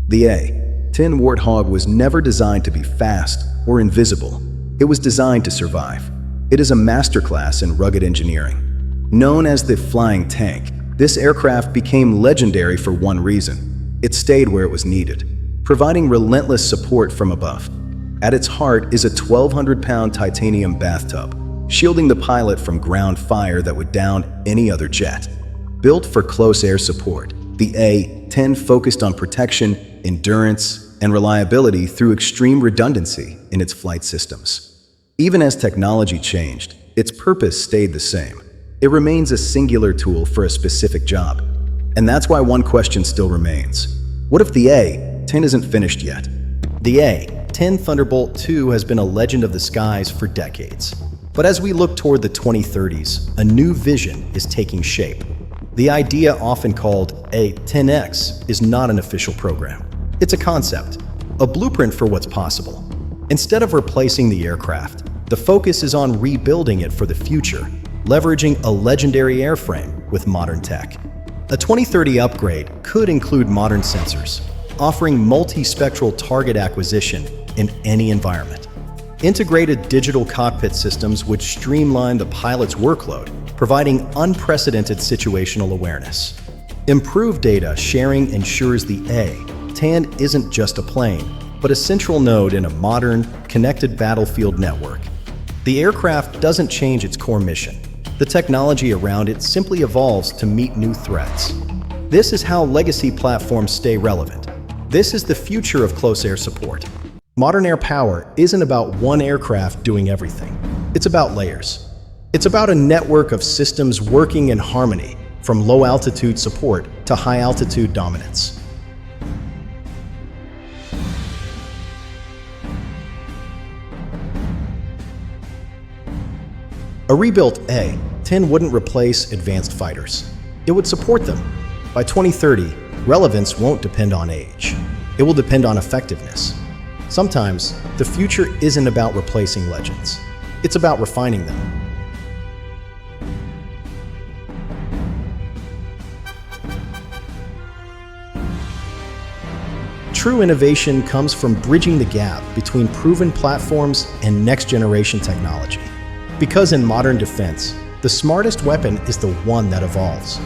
The A-10 Warthog was never designed to be fast or invisible. It was designed to survive. It is a masterclass in rugged engineering. Known as the flying tank, this aircraft became legendary for one reason. It stayed where it was needed, providing relentless support from above. At its heart is a 1,200-pound titanium bathtub, shielding the pilot from ground fire that would down any other jet. Built for close air support, the A-10 focused on protection, endurance, and reliability through extreme redundancy in its flight systems. Even as technology changed, its purpose stayed the same. It remains a singular tool for a specific job. And that's why one question still remains. What if the A-10 isn't finished yet? The A-10 Thunderbolt II has been a legend of the skies for decades. But as we look toward the 2030s, a new vision is taking shape. The idea, often called A-10X, is not an official program. It's a concept, a blueprint for what's possible. Instead of replacing the aircraft, the focus is on rebuilding it for the future, leveraging a legendary airframe with modern tech. A 2030 upgrade could include modern sensors, offering multispectral target acquisition in any environment. Integrated digital cockpit systems would streamline the pilot's workload, providing unprecedented situational awareness. Improved data sharing ensures the A-10 isn't just a plane, but a central node in a modern, connected battlefield network. The aircraft doesn't change its core mission. The technology around it simply evolves to meet new threats. This is how legacy platforms stay relevant. This is the future of close air support. Modern air power isn't about one aircraft doing everything. It's about layers. It's about a network of systems working in harmony, from low-altitude support to high-altitude dominance. A rebuilt A-10 wouldn't replace advanced fighters. It would support them. By 2030, relevance won't depend on age. It will depend on effectiveness. Sometimes, the future isn't about replacing legends. It's about refining them. True innovation comes from bridging the gap between proven platforms and next-generation technology. Because in modern defense, the smartest weapon is the one that evolves.